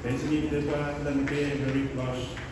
Benjamin Depa dan P. Very Plus.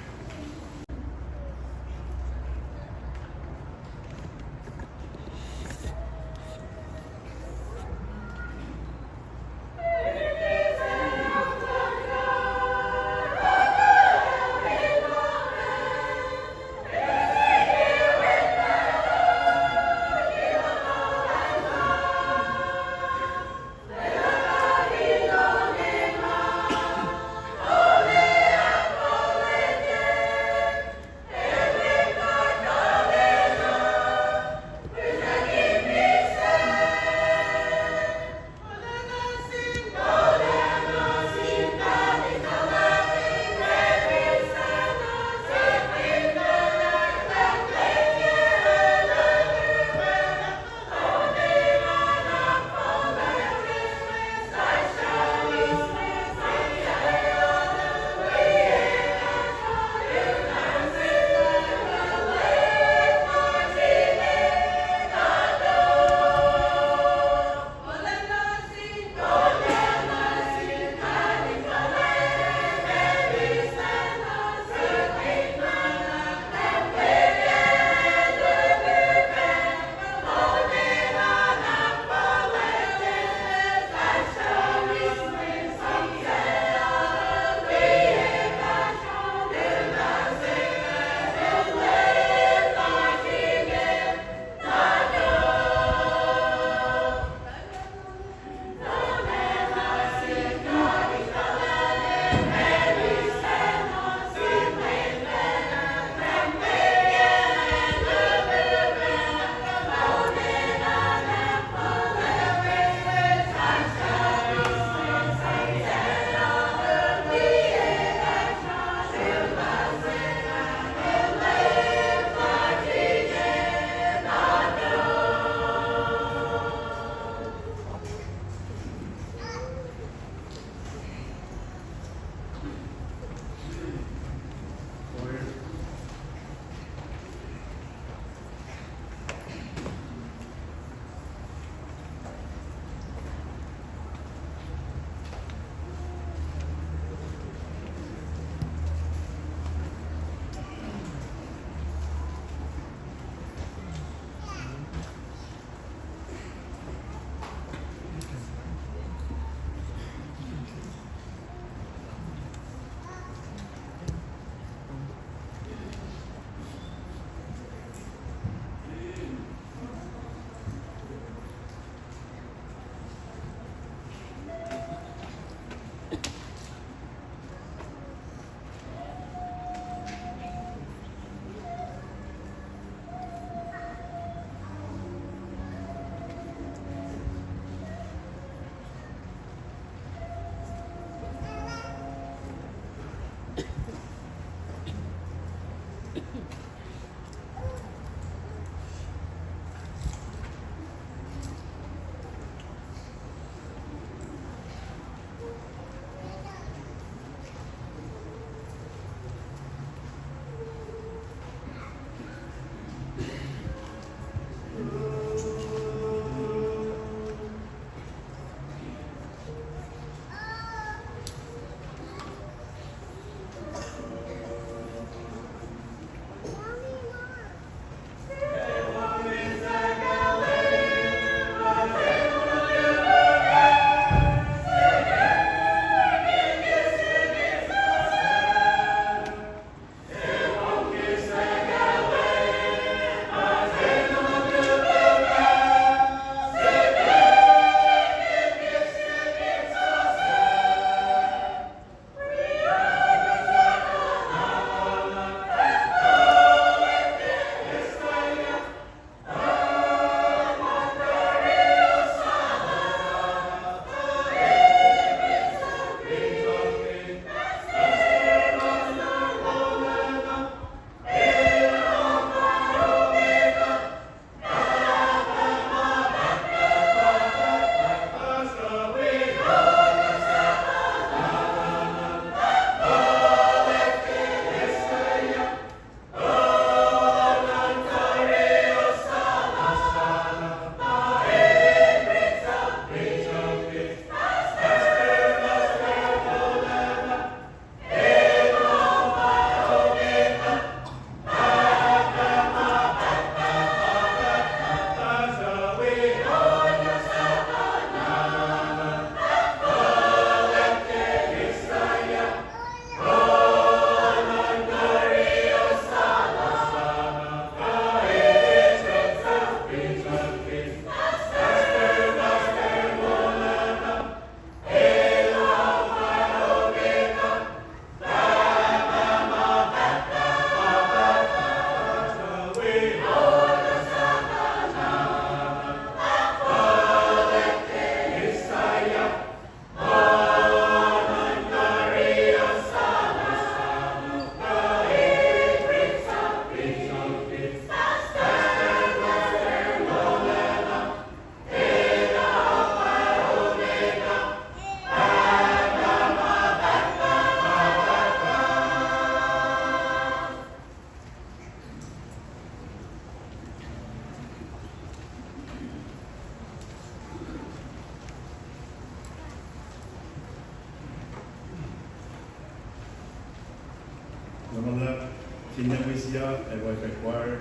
Normalde känner vi sig är vad jag kvar.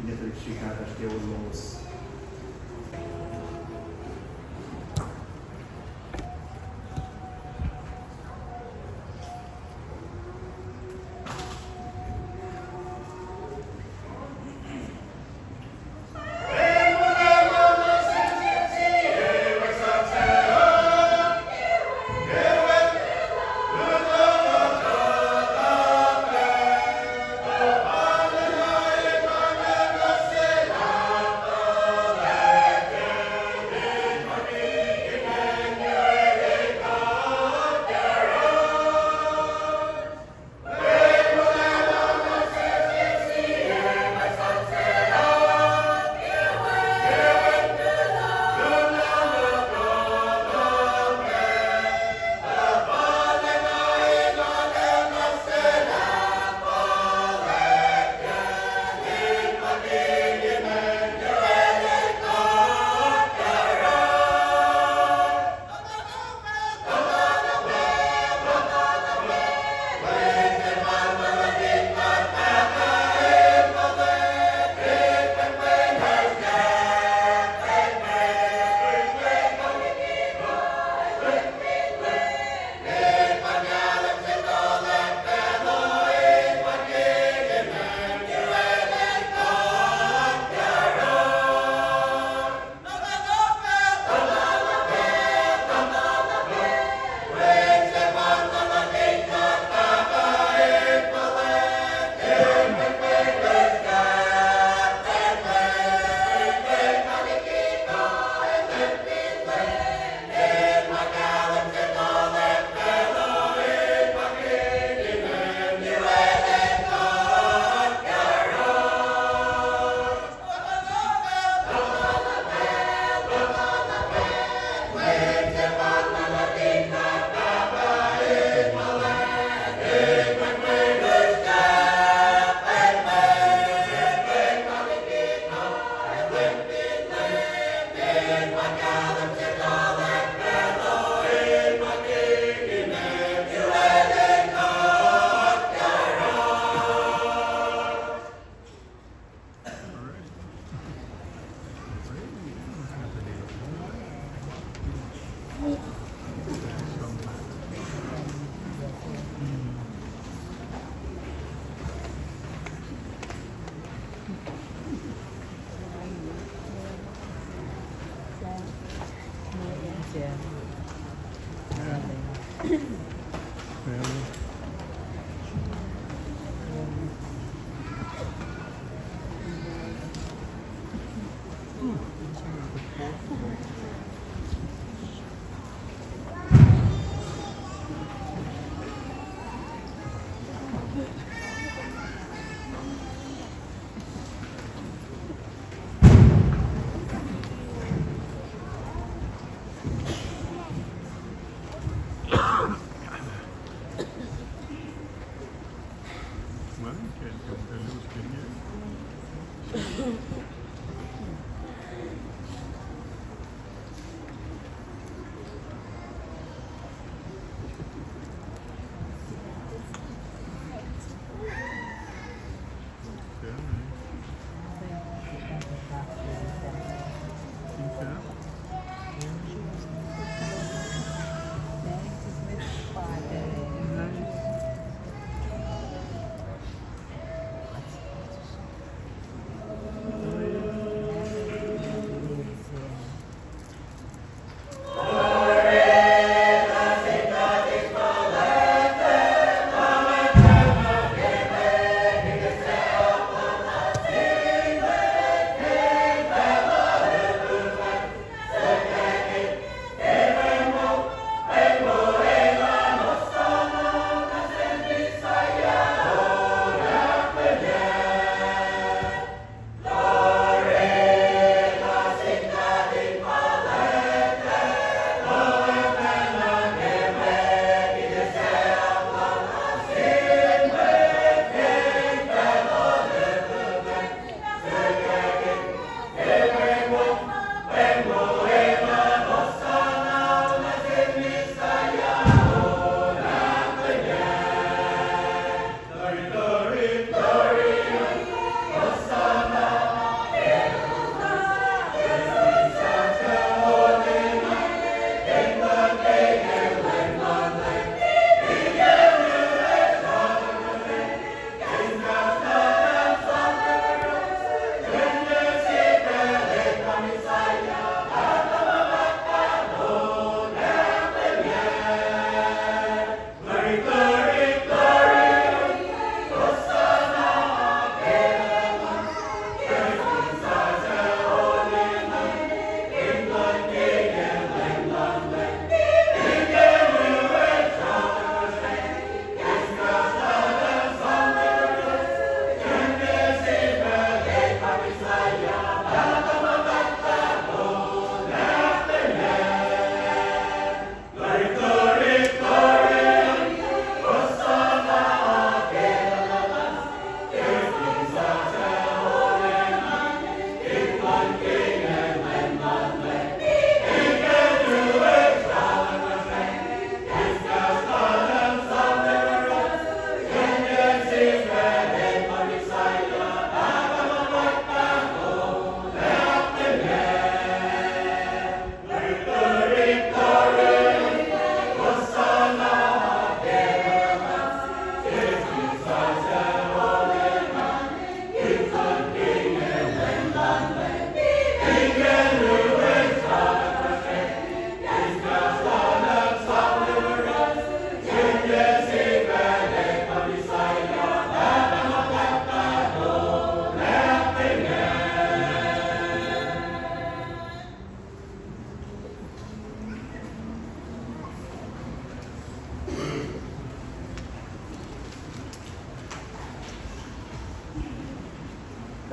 Det är för att skicka här ska jag lås.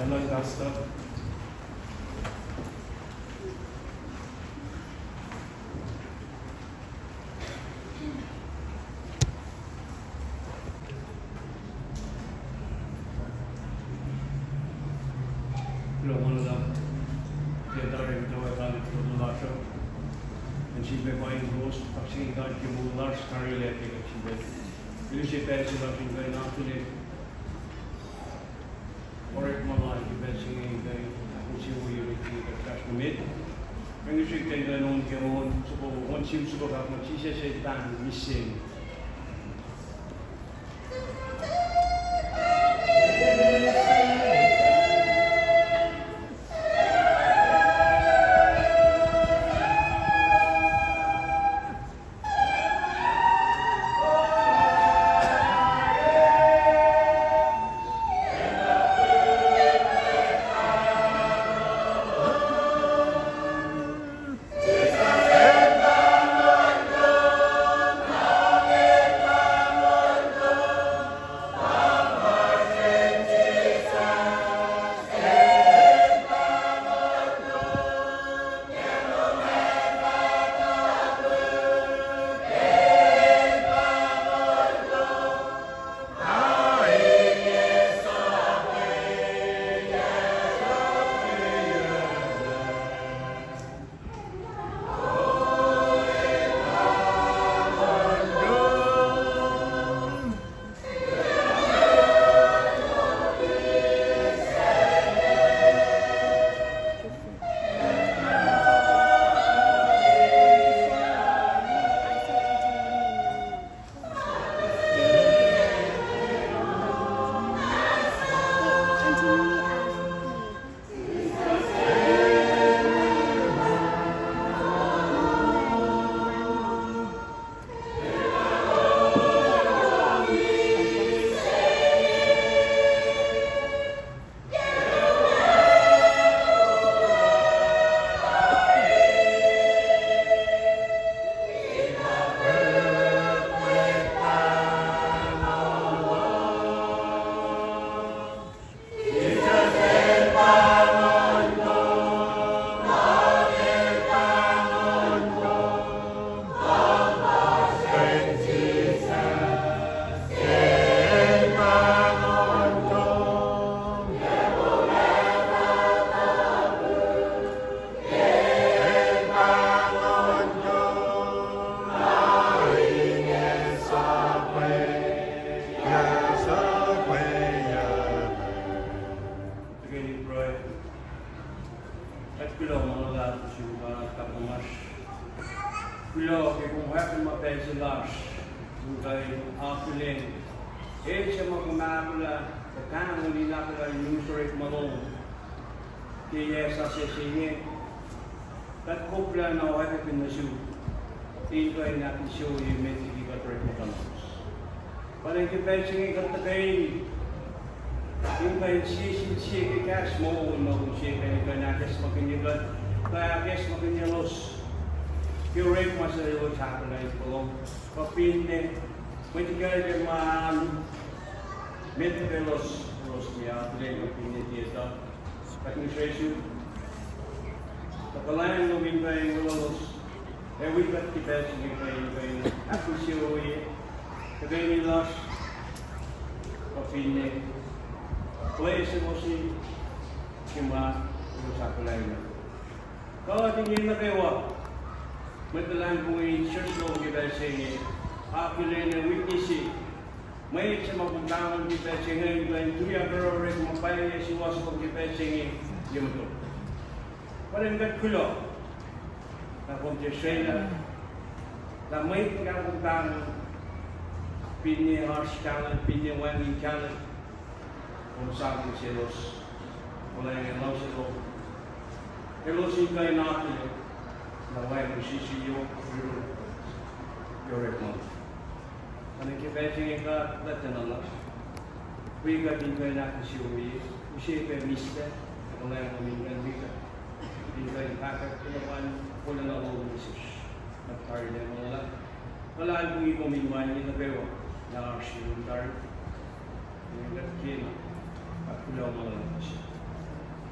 Dalang gasta.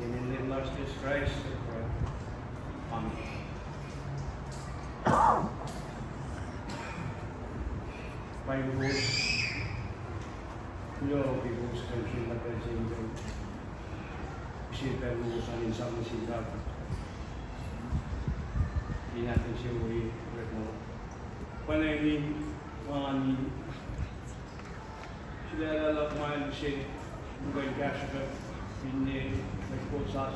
In the name of Jesus Christ, we pray. Amen. Pai vos, lo que vos canción la presente, si per vos all'insalmo si tratta. In attenzione vi prego. Panengin ani sila la kumain si bukan kasih pinne berkuasa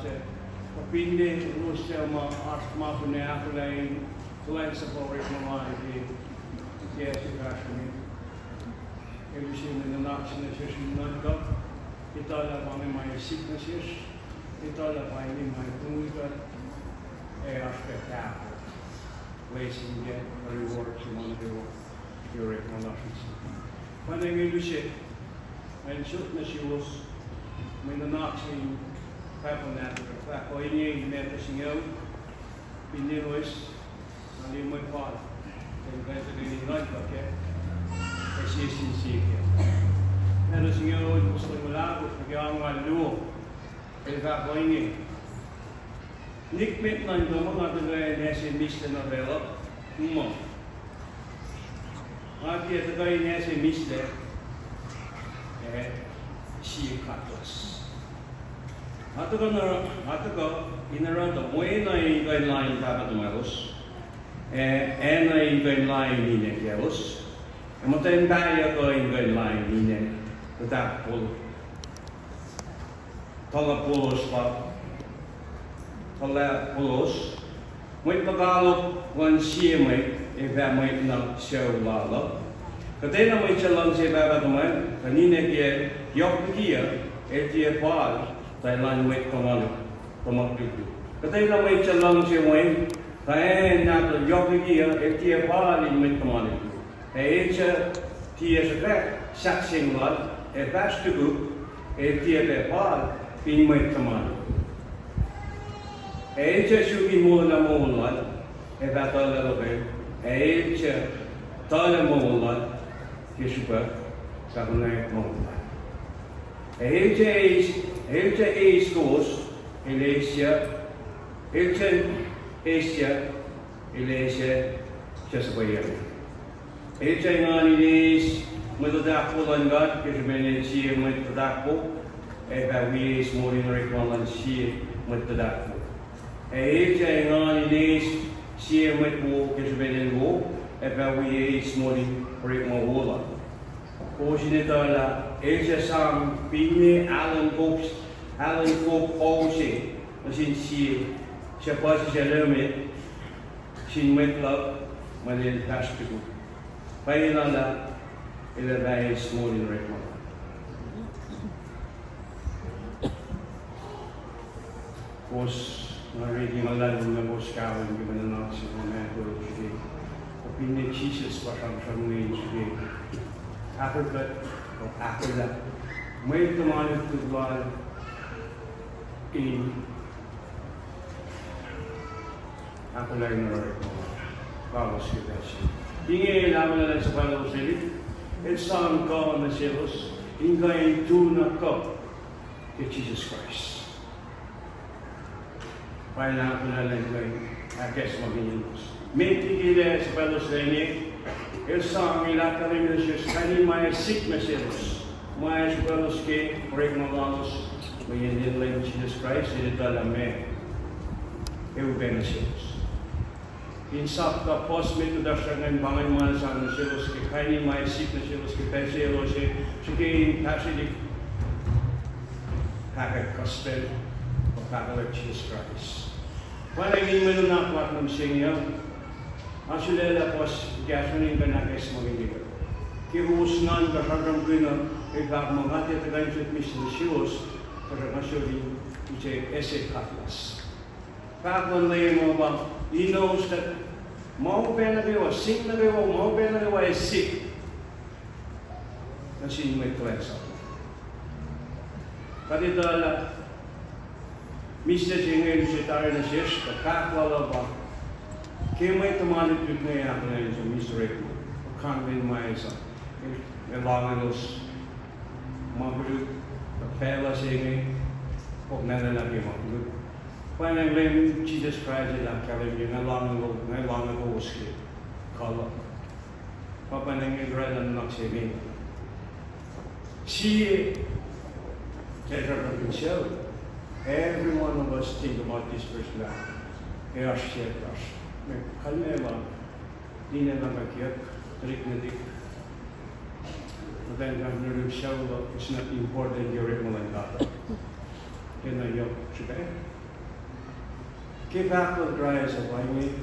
pinne Rusia ma asma punya aku lain selain separuh rumah ini dia sudah kami elusi menak sini nanti kita lah kami main sicknesses kita lah main tunggu aspek apa waiting get a reward you want to do your recommendations. When I mean to say, when shortness you was when the Nazi happened at the fact or any medicine out, be nearest, and in my part, then going to be night, okay? I see sincere here. Medicine out was like a lab with the young one do, if I'm going in. Nick Midnight, the one of the guy has a mission of a lot. After the guy has a mission, she cut us. After go in around the way I go line up at my house, and I go line in the house, and what then I go in line in the dark pool. Talapolos. Pala pulos, may Tagalog one siya may may na siya lalo. Katay na may chalang siya baba naman kanina kaya yok kiya tiya pal Thailand may tumakbo. Katay na may chalang siya may kaya na yok kiya tiya pal may tumakbo. Kaya tiya sa saksing lal bastugu tiya pal pin may tumakbo. Sugi mula mulan, batala lobe, tala mulan, Kisuba, Sabana mulan. Schools, Alasia, Asia, Alasia, Chesapeake. Ngani Mutadapo and God, Kismani, she Mutadapo, we is more in Rickman and she Mutadapo. Ngani siya may po kisabinin mo, we is more in Rickman Wola. Kung sinitala, siya sa pinni Alan Cook Ose, kasi siya pa siya limit, siya may club, malil hospital. Pahinala, ilabay is more in Rickman. Kos reading a lot of the most common given an answer on that word today. Opinion Jesus was on some ways today. After that, make the money to God in Apolline Conversation. Being a level as a fellow city, it's some God on the celos, in going to not go to Jesus Christ. Why not I guess magigingos. May tigil sa pelos na ini, sa mga kalimos kani may sicknesses, may pelos ke regulanos, may hindi lang Jesus Christ, hindi talame, benefits. Insap ka post me to dashan ng bangay man sa naselos ke kani may sicknesses ke penselos ke sige pasig kakak kastel o kakak Jesus Christ. Wala yung manunakot ng siya Asulela pos gasmanin ka na guys magiging. Kirusnan ka hanggang gina ikaw mga tiyatagayin sa mission shows para masuri ije ese katlas. Kakon na yung mga bang he knows that mau pena gawa, sick na gawa, mau pena gawa is sick. Kasi may cleanse up. Kadidala Mr. Jingay si tayo na siya, kakwala ba? Kaya may tumalit yun na yan na sa Mr. Rick. Kanwin may isa. Ilangan os mabulit, pela singay, pok na lalaki mo. When I blame Jesus Christ, I tell him, you're not long ago was here. Call up. Papa nang Israel ang nagsimi. She, Tetra himself, every one of us think about this person now. Kaya siya, may kalmewa, di na nakakiyak, trik na dik. But then Governor himself is not important, you're it mo lang data. Kaya na yung siya. Kaya bakit dry sa pangit?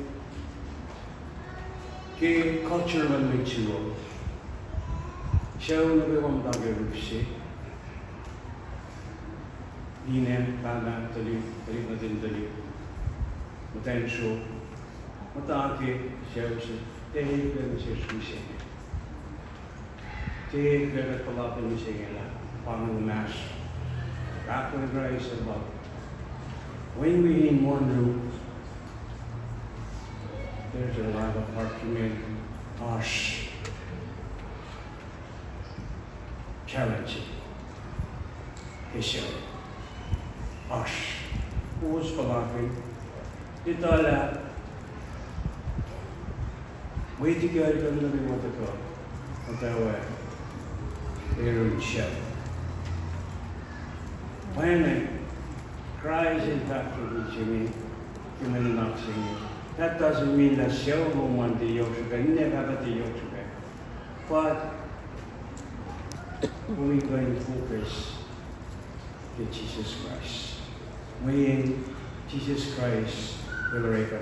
Kaya culture man may chiwo. Siya ang nagawang bagay rupsi. Di na tana, talip na din talip. Matensyo. Matake, siya siya. Tehit na siya siya. Tehit na palapin niya siya nga. Pangong mass. Bakit dry sa about. When we in one room, there's a lot of argument, harsh, challenging, issue, harsh. Who's palapin? Ito ala, wait to go to the living water club. Otawa, Aaron Shell. When Christ in fact Jimmy, that doesn't mean that show won't want the yoke, never have the yoke. But we're going to focus on Jesus Christ. When Jesus Christ will rake up,